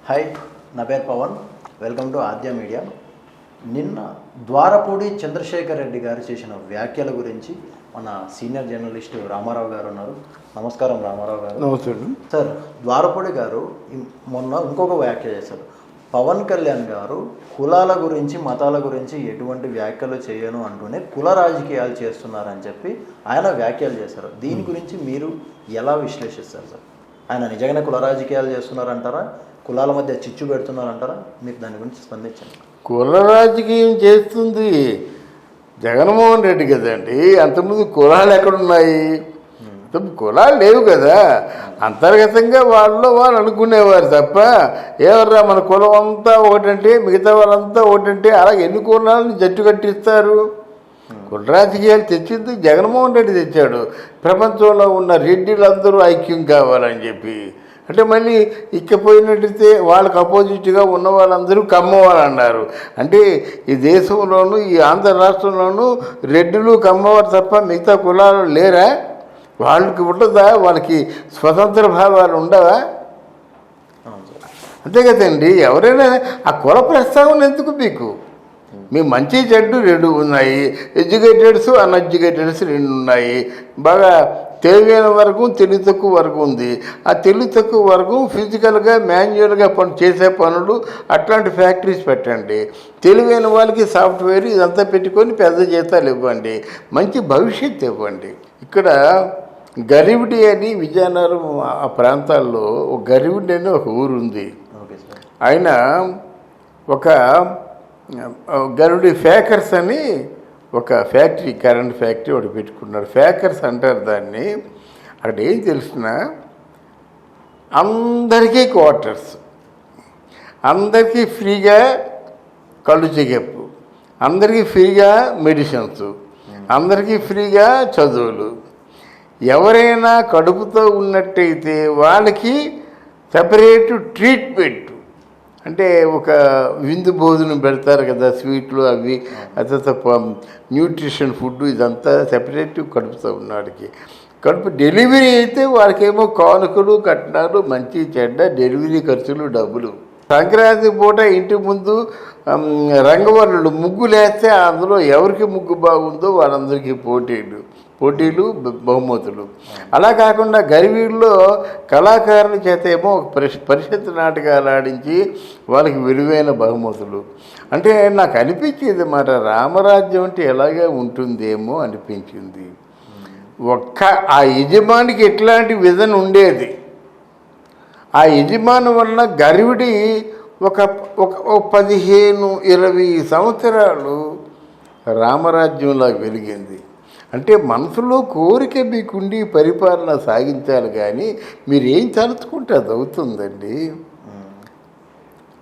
Hi, నా పేరు Pavan. Welcome to Aadya media. నిన్న ద్వారపూడి చంద్రశేఖర్ రెడ్డి గారు చేసిన వ్యాఖ్యల గురించి మన సీనియర్ జర్నలిస్టు రామారావు గారు ఉన్నారు. నమస్కారం రామారావు గారు. నమస్తే సార్. ద్వారపూడి గారు మొన్న ఇంకొక వ్యాఖ్య చేశారు. పవన్ కళ్యాణ్ గారు కులాల గురించి మతాల గురించి ఎటువంటి వ్యాఖ్యలు చేయను అంటూనే కుల రాజకీయాలు చేస్తున్నారని చెప్పి ఆయన వ్యాఖ్యలు చేశారు. దీని గురించి మీరు ఎలా విశ్లేషిస్తారు సార్? ఆయన నిజంగానే కుల రాజకీయాలు చేస్తున్నారంటారా, కులాల మధ్య చిచ్చు పెడుతున్నారంటారా? మీరు దాని గురించి స్పందించండి. కుల రాజకీయం చేస్తుంది జగన్మోహన్ రెడ్డి కదండి. అంతకుముందు కులాలు ఎక్కడున్నాయి? కులాలు లేవు కదా. అంతర్గతంగా వాళ్ళు అనుకునేవారు తప్ప ఎవర్రా మన కులం అంతా ఒకటంటే మిగతా వాళ్ళంతా ఒకటంటే అలా ఎన్ని కులాలను జట్టు కట్టిస్తారు? కుల రాజకీయాలు తెచ్చింది జగన్మోహన్ రెడ్డి తెచ్చాడు. ప్రపంచంలో ఉన్న రెడ్డిలందరూ ఐక్యం కావాలని చెప్పి. అంటే మళ్ళీ ఇక్కపోయినట్టయితే వాళ్ళకి అపోజిట్గా ఉన్న వాళ్ళందరూ కమ్మవాళ్ళు అన్నారు. అంటే ఈ దేశంలోనూ ఈ ఆంధ్ర రాష్ట్రంలోనూ రెడ్డిలు కమ్మవారు తప్ప మిగతా కులాలు లేరా? వాళ్ళకి ఉండదా? వాళ్ళకి స్వతంత్ర భావాలు ఉండవా? అంతే కదండి. ఎవరైనా ఆ కుల ప్రస్తావన ఎందుకు మీకు? మీ మంచి చెడ్డు రెండు ఉన్నాయి, ఎడ్యుకేటెడ్స్ అన్ఎడ్యుకేటెడ్స్ రెండు ఉన్నాయి. బాగా తెలివైన వరకు తెలివి తక్కువ వరకు ఉంది. ఆ తెలివి తక్కువ వరకు ఫిజికల్గా మాన్యువల్గా చేసే పనులు అట్లాంటి ఫ్యాక్టరీస్ పెట్టండి. తెలివైన వాళ్ళకి సాఫ్ట్వేర్ ఇదంతా పెట్టుకొని పెద్ద జీతాలు ఇవ్వండి, మంచి భవిష్యత్తు ఇవ్వండి. ఇక్కడ గరివిడి అని విజయనగరం ఆ ప్రాంతాల్లో ఒక గరివిడి అని ఒక ఊరు ఉంది. ఆయన ఒక గరుడి ఫేకర్స్ అని ఒక ఫ్యాక్టరీ, కరెంట్ ఫ్యాక్టరీ ఒకటి పెట్టుకున్నారు. ఫేకర్స్ అంటారు దాన్ని. అక్కడ ఏం తెలిసిన అందరికీ క్వార్టర్స్, అందరికీ ఫ్రీగా కళ్ళు చెకప్, అందరికీ ఫ్రీగా మెడిసిన్స్, అందరికీ ఫ్రీగా చదువులు. ఎవరైనా కడుపుతో ఉన్నట్టయితే వాళ్ళకి సపరేటు ట్రీట్మెంట్, అంటే ఒక విందు భోజనం పెడతారు కదా, స్వీట్లు అవి, అదంతా న్యూట్రిషన్ ఫుడ్, ఇదంతా సెపరేట్ కడుపుతో ఉన్నవాడికి. కడుపు డెలివరీ అయితే వాళ్ళకేమో కానుకలు కట్నాలు మంచి చెడ్డ డెలివరీ ఖర్చులు డబ్బులు. సంక్రాంతి పూట ఇంటి ముందు రంగవల్లులు ముగ్గులు వేస్తే అందులో ఎవరికి ముగ్గు బాగుందో వాళ్ళందరికీ పోటీలు బహుమతులు. అలా కాకుండా గరివీళ్ళలో కళాకారుల చేత ఏమో పరిషత్ నాటకాలు ఆడించి వాళ్ళకి విలువైన బహుమతులు. అంటే నాకు అనిపించేది మాట, రామరాజ్యం అంటే ఎలాగే ఉంటుందేమో అనిపించింది. ఆ యజమానికి ఎట్లాంటి విధన ఉండేది. ఆ యజమాని వలన గరివిడి ఒక 15-20 సంవత్సరాలు రామరాజ్యంలా వెలిగింది. అంటే మనసులో కోరిక మీకుండి పరిపాలన సాగించాలి, కానీ మీరేం తలుచుకుంటే అది అవుతుందండి.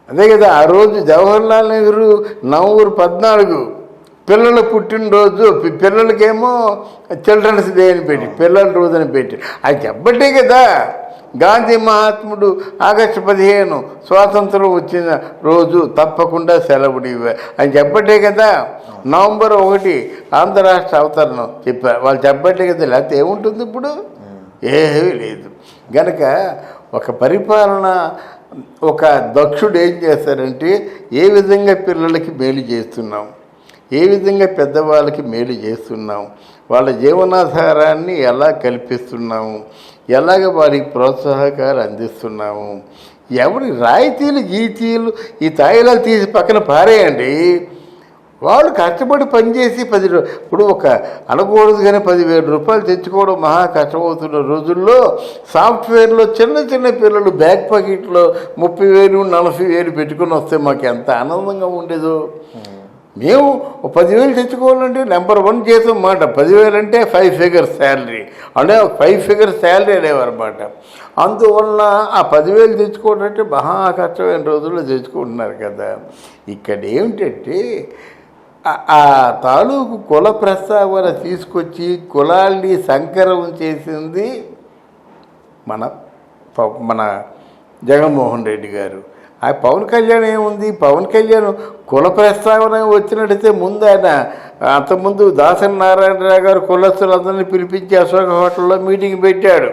అదే కదా ఆ రోజు జవహర్లాల్ నెహ్రూ నవంబర్ 14 పిల్లల పుట్టినరోజు, పిల్లలకేమో చిల్డ్రన్స్ డే అని పెట్టి, పిల్లల రోజు అని పెట్టి, అది చెప్పట్టే కదా. గాంధీ మహాత్ముడు ఆగస్టు 15 స్వాతంత్రం వచ్చిన రోజు తప్పకుండా సెలవులు ఇవ్వాలి అని చెప్పట్టే కదా. నవంబర్ 1 ఆంధ్ర రాష్ట్ర అవతరణం చెప్పారు వాళ్ళు, చెప్పట్టే కదా. లేకపోతే ఏముంటుంది ఇప్పుడు? ఏమీ లేదు. గనక ఒక పరిపాలన, ఒక దక్షుడు ఏం చేస్తారంటే ఏ విధంగా పిల్లలకి మేలు చేస్తున్నాం, ఏ విధంగా పెద్దవాళ్ళకి మేలు చేస్తున్నాం, వాళ్ళ జీవనాధారాన్ని ఎలా కల్పిస్తున్నాము, ఎలాగ వారికి ప్రోత్సాహకాలు అందిస్తున్నాము. ఎవరి రాయితీలు గీతీలు ఈ తాయిలాలు తీసి పక్కన పారేయండి. వాళ్ళు కష్టపడి పనిచేసి ఇప్పుడు ఒక అనకూడదు కానీ 10,000 రూపాయలు తెచ్చుకోవడం మహా కష్టమవుతున్న రోజుల్లో సాఫ్ట్వేర్లో చిన్న పిల్లలు బ్యాక్ పాకెట్లో 30,000 40,000 పెట్టుకుని వస్తే మాకు ఎంత ఆనందంగా ఉండేదో. మేము 10,000 తెచ్చుకోవాలంటే నెంబర్ 1 చేసాం మాట. 10,000 అంటే 5 ఫిగర్స్ శాలరీ, అంటే 5 ఫిగర్స్ శాలరీ అనేవారన్నమాట. అందువలన ఆ 10,000 తెచ్చుకోవాలంటే మహా కష్టమైన రోజుల్లో తెచ్చుకుంటున్నారు కదా. ఇక్కడ ఏమిటంటే ఆ తాలూకు కుల ప్రస్తావన తీసుకొచ్చి కులాల్ని సంకరం చేసింది మన జగన్మోహన్ రెడ్డి గారు. ఆ పవన్ కళ్యాణ్ ఏముంది? పవన్ కళ్యాణ్ కుల ప్రస్తావన వచ్చినట్టయితే ముందు ఆయన అంతకుముందు దాసరి నారాయణరావు గారు కులస్తులందరినీ పిలిపించి అశోక హోటల్లో మీటింగ్ పెట్టాడు.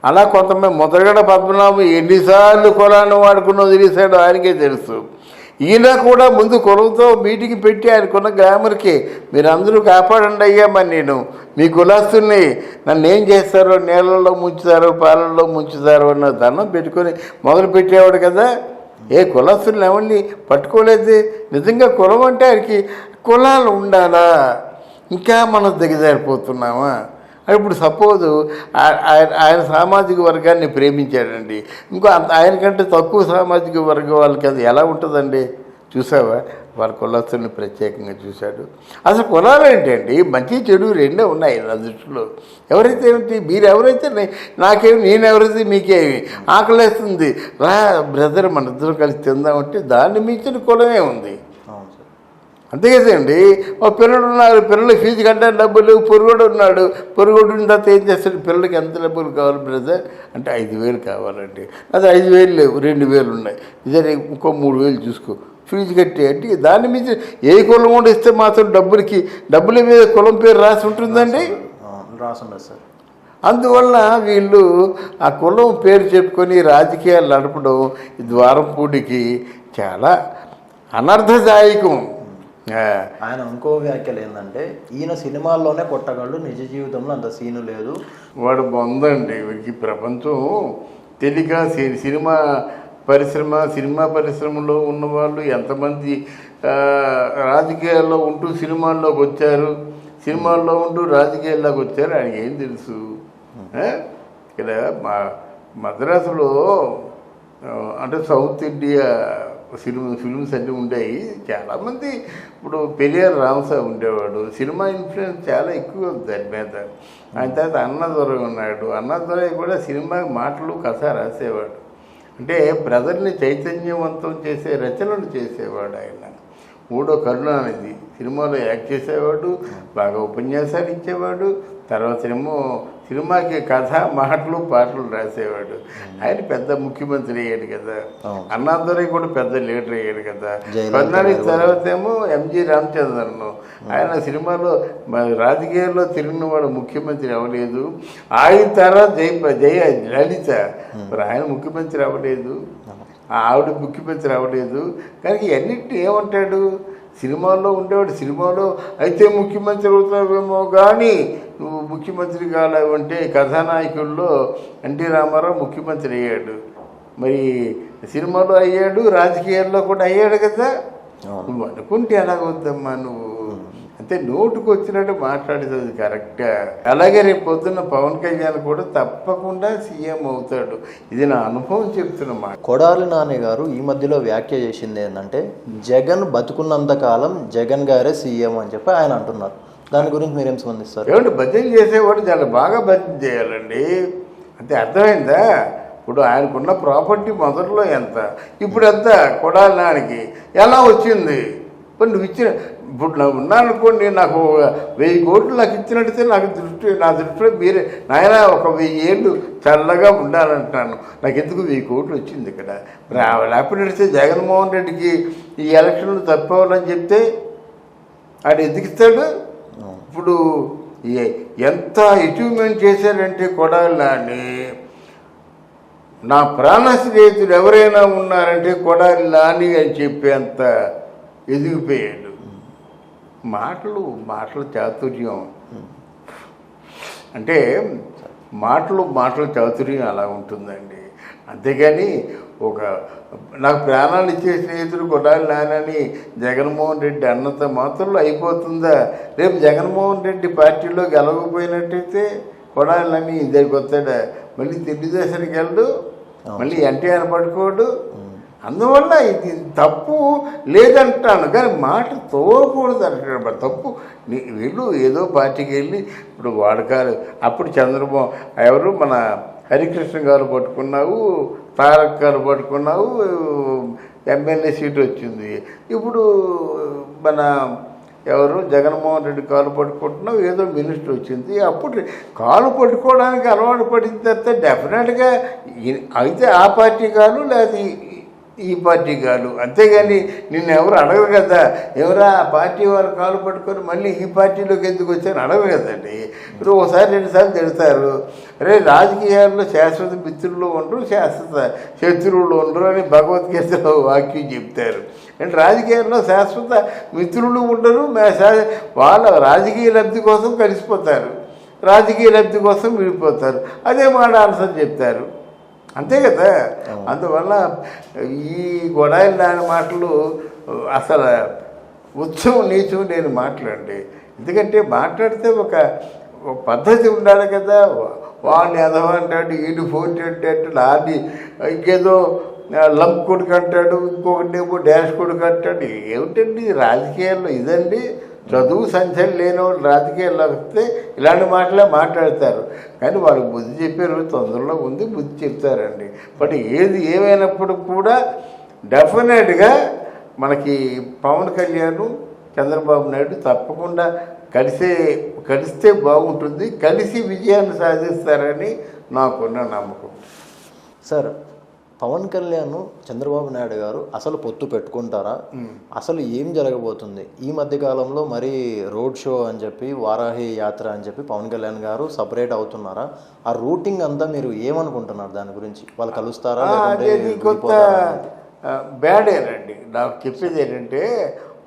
అలా కొంతమంది ముద్రగడ పద్మనాభం ఎన్నిసార్లు కులాన్ని వాడుకుని వదిలేశాడో ఆయనకే తెలుసు. ఈయన కూడా ముందు కులంతో మీటింగ్ పెట్టి ఆయనకున్న గ్రామర్కి మీరు అందరూ కాపాడండి అయ్యా, మరి నేను మీ కులాస్తుల్ని నన్ను ఏం చేస్తారో, నీళ్ళల్లో ముంచుతారో పాలల్లో ముంచుతారో అన్న దండం పెట్టుకొని మొదలు పెట్టేవాడు కదా. ఏ కులస్తుల్ని ఎవరిని పట్టుకోలేదు. నిజంగా కులం అంటే ఆయనకి కులాలు ఉండాలా, ఇంకా మనం దిగజారిపోతున్నామా? ఇప్పుడు సపోజు ఆయన సామాజిక వర్గాన్ని ప్రేమించాడండి, ఇంకో ఆయనకంటే తక్కువ సామాజిక వర్గం వాళ్ళకి అది ఎలా ఉంటుందండి? చూసావా, వాళ్ళ కులస్తుల్ని ప్రత్యేకంగా చూశాడు. అసలు కులాలు ఏంటండి, మంచి చెడు రెండే ఉన్నాయి నా దృష్టిలో. ఎవరైతే ఏమిటి, మీరు ఎవరైతే నాకేమి, నేనెవరైతే మీకేమి, ఆకలేస్తుంది రా బ్రదర్ మన ఇద్దరు కలిసి తిందామంటే దాన్ని మించిన కులమే ఉంది. అంతే కదండి. ఓ పిల్లలు ఉన్నారు, పిల్లలకి ఫీజు కట్టాలి, డబ్బులు లేవు. పొరుగుడు ఉన్నాడు, పొరుగుడు ఉన్న తర్వాత ఏం చేస్తాడు, పిల్లలకి ఎంత డబ్బులు కావాలి బ్రదర్ అంటే 5,000 కావాలండి. అది 5,000 లేవు, 2,000 ఉన్నాయి, ఇదే ఇంకో 3,000 చూసుకో ఫీజు కట్టి అంటే దాని మీద ఏ కులం కూడా ఇస్తే మాత్రం డబ్బుల మీద కులం పేరు రాసి ఉంటుందండి, రాసుండదు సార్. అందువల్ల వీళ్ళు ఆ కులం పేరు చెప్పుకొని రాజకీయాలు నడపడం ద్వారంపూడికి చాలా అనర్థదాయకం. ఆయన ఇంకో వ్యాఖ్యలు ఏంటంటే, ఈయన సినిమాల్లోనే కొట్టగలడు, నిజ జీవితంలో అంత సీను లేదు. వాడు బొందండి. వీడికి ప్రపంచం తెలియక సినిమా పరిశ్రమలో ఉన్నవాళ్ళు ఎంతమంది రాజకీయాల్లో ఉంటూ సినిమాల్లోకి వచ్చారు, సినిమాల్లో ఉంటూ రాజకీయాల్లోకి వచ్చారు ఆయనకి ఏం తెలుసు? ఇక్కడ మద్రాసులో అంటే సౌత్ ఇండియా ఫిల్మ్స్ అన్నీ ఉండేవి. చాలామంది ఇప్పుడు పెరియార్ రామసాబు ఉండేవాడు, సినిమా ఇన్ఫ్లుయెన్స్ చాలా ఎక్కువ ఉంది దాని మీద. ఆయన తర్వాత అన్నాదురై ఉన్నాడు, అన్నాదురై కూడా సినిమా మాటలు కథ రాసేవాడు. అంటే ప్రజల్ని చైతన్యవంతం చేసే రచనలు చేసేవాడు ఆయన. మూడో కరుణానిధి సినిమాలో యాక్ట్ చేసేవాడు, బాగా ఉపన్యాసాలు ఇచ్చేవాడు, తర్వాత ఏమో సినిమాకి కథ మాటలు పాటలు రాసేవాడు. ఆయన పెద్ద ముఖ్యమంత్రి అయ్యాడు కదా. అన్నాదురై కూడా పెద్ద లీడర్ అయ్యాడు కదా. కరుణానిధి తర్వాత ఏమో ఎంజి రామచంద్రన్, ఆయన సినిమాలో రాజకీయాల్లో తిరిగిన వాడు ముఖ్యమంత్రి అవ్వలేదు. ఆయన తర్వాత జయ లలిత, మరి ఆయన ముఖ్యమంత్రి అవ్వలేదు, ఆవిడ ముఖ్యమంత్రి అవ్వలేదు. కానీ అన్నింటినీ ఏమంటాడు, సినిమాల్లో ఉండేవాడు, సినిమాలో అయితే ముఖ్యమంత్రి అవుతావేమో కానీ నువ్వు ముఖ్యమంత్రి కాలేవంటే కథానాయకుల్లో ఎన్టీ రామారావు ముఖ్యమంత్రి అయ్యాడు, మరి సినిమాలో అయ్యాడు, రాజకీయాల్లో కూడా అయ్యాడు కదా. నువ్వు అనుకుంటే ఎలాగవుద్దమ్మా నువ్వు? అంటే నోటుకు వచ్చినట్టు మాట్లాడేది కరెక్ట్గా. అలాగే రేపు పొద్దున్న పవన్ కళ్యాణ్ కూడా తప్పకుండా సీఎం అవుతాడు, ఇది నా అనుభవం చెప్తున్నమాట. కొడాలి నాని గారు ఈ మధ్యలో వ్యాఖ్య చేసింది ఏంటంటే, జగన్ బతుకున్నంతకాలం జగన్ గారే సీఎం అని చెప్పి ఆయన అంటున్నారు. దాని గురించి మీరేం స్పందిస్తారు? ఏమంటే భజన చేసేవాడు చాలా బాగా భజన చేయాలండి, అంటే అర్థమైందా? ఇప్పుడు ఆయనకున్న ప్రాపర్టీ మొదట్లో ఎంత, ఇప్పుడు ఎంత కొడాలి నానికి ఎలా వచ్చింది? ఇప్పుడు నువ్వు ఇచ్చిన, ఇప్పుడు నాకు ఉన్నానుకోండి, నాకు 1000 కోట్లు నాకు ఇచ్చినట్టయితే నా దృష్టిలో మీరే నాయన ఒక 1000 ఏళ్ళు చల్లగా ఉండాలంటున్నాను, నాకు ఎందుకు 1000 కోట్లు వచ్చింది ఇక్కడ. లేకపోతే జగన్మోహన్ రెడ్డికి ఈ ఎలక్షన్లు తప్పవాలని చెప్తే ఆడు ఎందుకు ఇస్తాడు? ఇప్పుడు ఎంత అచీవ్మెంట్ చేశారంటే కొడాలి నాని, నా ప్రాణ స్నేహితులు ఎవరైనా ఉన్నారంటే కొడాలి నాని అని చెప్పేంత ఎదిగిపోయాడు. మాటలు చాతుర్యం, అంటే మాటలు చాతుర్యం అలా ఉంటుందండి. అంతేగాని నాకు ప్రాణాలు ఇచ్చే స్నేహితుడు కొడాలి నాని జగన్మోహన్ రెడ్డి అన్నంత మాత్రంలో అయిపోతుందా? రేపు జగన్మోహన్ రెడ్డి పార్టీలో గెలవకపోయినట్టయితే కొడాలి నాని ఇద్దరికి వస్తాడా? మళ్ళీ తెలుగుదేశానికి వెళ్ళడు, మళ్ళీ ఎన్టీఆర్ పడుకోడు. అందువల్ల ఇది తప్పు లేదంటాను, కానీ మాట తోకూడదు అంటాడు. తప్పు వీళ్ళు ఏదో పార్టీకి వెళ్ళి ఇప్పుడు వాడకాలు, అప్పుడు చంద్రబాబు ఎవరు మన హరికృష్ణ గారు పట్టుకున్నావు, తారక్ గారు పట్టుకున్నావు, ఎమ్మెల్యే సీటు వచ్చింది. ఇప్పుడు మన ఎవరు జగన్మోహన్ రెడ్డి కాలు పట్టుకుంటున్నావు, ఏదో మినిస్టర్ వచ్చింది. అప్పుడు కాలు పట్టుకోవడానికి అలవాటు పడిన తర్వాత డెఫినెట్గా అయితే ఆ పార్టీ కాదు, లేదా ఈ పార్టీ కాదు. అంతేగాని నిన్ను ఎవరు అడగరు కదా, ఎవరా ఆ పార్టీ వారు కాలు పట్టుకొని మళ్ళీ ఈ పార్టీలోకి ఎందుకు వచ్చారని అడగరు కదండి. ఇప్పుడు ఒకసారి రెండుసార్లు తిడతారు, అరే రాజకీయాల్లో శాశ్వత మిత్రులు ఉండరు, శాశ్వత శత్రువులు ఉండరు అని భగవద్గీతలో వాక్యం చెప్తారు. అంటే రాజకీయాల్లో శాశ్వత మిత్రులు ఉండరు, వాళ్ళ రాజకీయ లబ్ధి కోసం కలిసిపోతారు, రాజకీయ లబ్ధి కోసం విడిపోతారు. అదే మాట ఆన్సర్ చెప్తారు, అంతే కదా. అందువల్ల ఈ గొడాయిలు దాని మాటలు అసలు ఉత్సవం నీచం నేను మాట్లాడండి. ఎందుకంటే మాట్లాడితే ఒక పద్ధతి ఉండాలి కదా. వాడిని ఎదవంటాడు, ఈడు ఫోన్ అంటాడు, ఆడి ఇంకేదో లంప్ కొడుకు అంటాడు, ఇంకొకటేమో డాష్ కొడుకు అంటాడు. ఏమిటండి రాజకీయాల్లో ఇదండి. చదువు సంఖ్యలు లేని వాళ్ళు రాజకీయాల్లో వస్తే ఇలాంటి మాటలే మాట్లాడతారు. కానీ వాళ్ళకి బుద్ధి చెప్పే రోజు తొందరలో ఉంది, బుద్ధి చెప్తారండి. బట్ ఏది ఏమైనప్పుడు కూడా డెఫినెట్గా మనకి పవన్ కళ్యాణ్ చంద్రబాబు నాయుడు తప్పకుండా కలిస్తే బాగుంటుంది, కలిసి విజయాన్ని సాధిస్తారని నాకున్న నమ్మకం. సార్, పవన్ కళ్యాణ్ చంద్రబాబు నాయుడు గారు అసలు పొత్తు పెట్టుకుంటారా? అసలు ఏం జరగబోతుంది? ఈ మధ్య కాలంలో మరి రోడ్ షో అని చెప్పి, వారాహి యాత్ర అని చెప్పి పవన్ కళ్యాణ్ గారు సపరేట్ అవుతున్నారా? ఆ రూటింగ్ అంతా మీరు ఏమనుకుంటున్నారు దాని గురించి? వాళ్ళు కలుస్తారా? కొత్త బ్యాడేనండి. నాకు చెప్పేది ఏంటంటే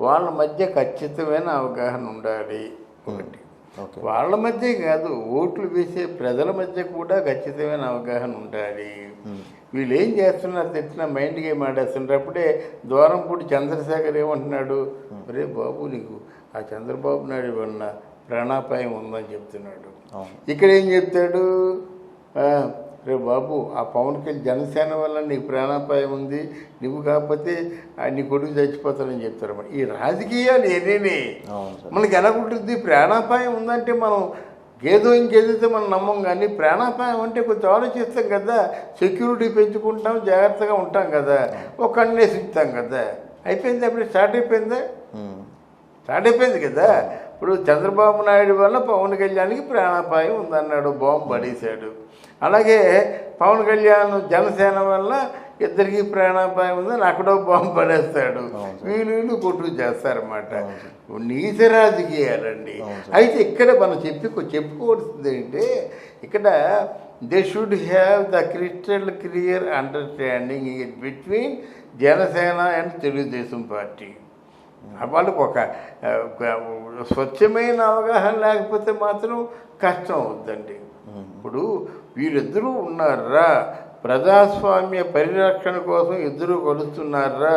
వాళ్ళ మధ్య ఖచ్చితమైన అవగాహన ఉండాలి. ఒకటి వాళ్ళ మధ్య కాదు, ఓట్లు వేసే ప్రజల మధ్య కూడా ఖచ్చితమైన అవగాహన ఉండాలి. వీళ్ళు ఏం చేస్తున్నారు తెచ్చిన మైండ్ గేమ్ ఆడేస్తున్నప్పుడే ద్వారంపూడి చంద్రశేఖర్ ఏమంటున్నాడు, రే బాబు నీకు ఆ చంద్రబాబు నాయుడు వల్ల ప్రాణాపాయం ఉందని చెప్తున్నాడు. ఇక్కడ ఏం చెప్తాడు, రే బాబు ఆ పవన్ కళ్యాణ్ జనసేన వల్ల నీకు ప్రాణాపాయం ఉంది, నువ్వు కాకపోతే నీ కొడుకు చచ్చిపోతానని చెప్తారు. ఈ రాజకీయాలు ఏదేనే మనకి ఎలా ఉంటుంది? ప్రాణాపాయం ఉందంటే మనం ఇంకేదైతే మనం నమ్మం, కానీ ప్రాణాపాయం అంటే కొంచెం ఆలోచిస్తాం కదా, సెక్యూరిటీ పెంచుకుంటాం, జాగ్రత్తగా ఉంటాం కదా, ఒక కన్నేసి ఇస్తాం కదా. అయిపోయింది, అప్పుడు స్టార్ట్ అయిపోయింది కదా. ఇప్పుడు చంద్రబాబు నాయుడు వల్ల పవన్ కళ్యాణ్కి ప్రాణాపాయం ఉందన్నాడు, బాంబు పడేశాడు. అలాగే పవన్ కళ్యాణ్ జనసేన వల్ల ఇద్దరికి ప్రాణాపాయం ఉందని అక్కడో బాంబు పడేస్తాడు. వీళ్ళు కొట్టు చేస్తారన్నమాట. నీచ రాజకీయాలండి. అయితే ఇక్కడ మనం చెప్పుకోవాల్సింది ఏంటంటే, ఇక్కడ they should have the crystal clear understanding between Janasena and Telugu Desam party. వాళ్ళకు ఒక స్వచ్ఛమైన అవగాహన లేకపోతే మాత్రం కష్టం అవుద్దండి. ఇప్పుడు వీరిద్దరూ ఉన్నారా, ప్రజాస్వామ్య పరిరక్షణ కోసం ఇద్దరూ కలుస్తున్నారా,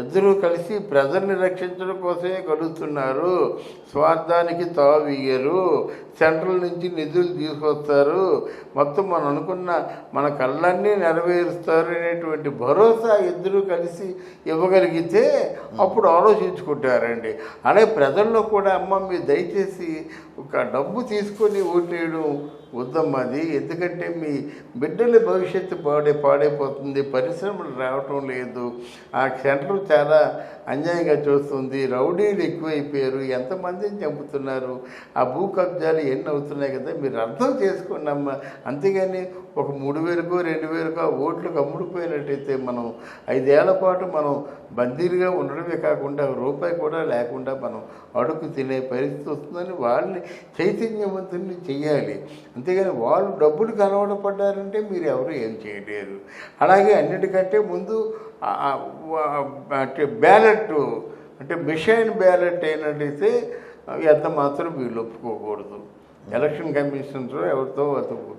ఇద్దరూ కలిసి ప్రజల్ని రక్షించడం కోసమే కలుస్తున్నారు, స్వార్థానికి తావియ్యరు, సెంట్రల్ నుంచి నిధులు తీసుకొస్తారు, మొత్తం మనం అనుకున్న మన కళ్ళన్నీ నెరవేరుస్తారు అనేటువంటి భరోసా ఇద్దరూ కలిసి ఇవ్వగలిగితే అప్పుడు ఆలోచించుకుంటారండి. అలాగే ప్రజల్లో కూడా అమ్మ మీరు దయచేసి ఒక డబ్బు తీసుకొని ఓటేయడం వద్దమ్మది, ఎందుకంటే మీ బిడ్డల భవిష్యత్తు పాడైపోతుంది, పరిశ్రమలు రావటం లేదు, ఆ సెంటర్ చాలా అన్యాయంగా చూస్తుంది, రౌడీలు ఎక్కువైపోయారు, ఎంతమందిని చంపుతున్నారు, ఆ భూ కబ్జాలు ఎన్ని అవుతున్నాయి కదా, మీరు అర్థం చేసుకోండి అమ్మ. అంతేగాని ఒక 3,000కో 2,000కో ఓట్లకు అమ్ముడుపోయినట్టయితే మనం 5 ఏళ్ల పాటు మనం బందీలుగా ఉండడమే కాకుండా రూపాయి కూడా లేకుండా మనం అడుగు తినే పరిస్థితి వస్తుందని వాళ్ళని చైతన్యవంతుల్ని చెయ్యాలి. అంతేగాని వాళ్ళు డబ్బులు కలవడం పడ్డారంటే మీరు ఎవరు ఏం చేయలేరు. అలాగే అన్నిటికంటే ముందు అంటే బ్యాలెట్ అంటే మిషన్ బ్యాలెట్ అయినట్టయితే ఎంత మాత్రం వీళ్ళు ఒప్పుకోకూడదు. ఎలక్షన్ కమిషన్తో ఎవరితో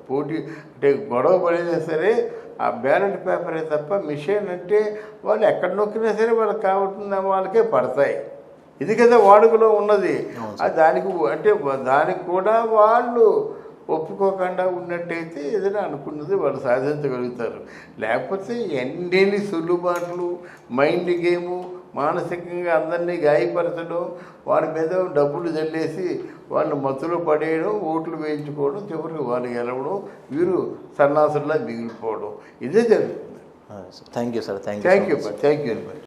పోటీ అంటే గొడవ పడినా సరే ఆ బ్యాలెట్ పేపరే తప్ప మిషన్ అంటే వాళ్ళు ఎక్కడ నొక్కినా సరే వాళ్ళకి కావాల్సిన వాళ్ళకే పడతాయి. ఇది కదా వాడుకలో ఉన్నది. దానికి అంటే దానికి కూడా వాళ్ళు ఒప్పుకోకుండా ఉన్నట్టయితే ఏదైనా అనుకున్నది వాళ్ళు సాధించగలుగుతారు. లేకపోతే ఎన్ని సులుబాట్లు, మైండ్ గేము, మానసికంగా అందరినీ గాయపరచడం, వారి మీద డబ్బులు జల్లేసి వాళ్ళు మత్తులో పడేయడం, ఓట్లు వేయించుకోవడం, చివరికి వాళ్ళు గెలవడం, వీరు సన్నాసుల్లా మిగిలిపోవడం, ఇదే జరుగుతుంది. Thank you sir. Thank you very much.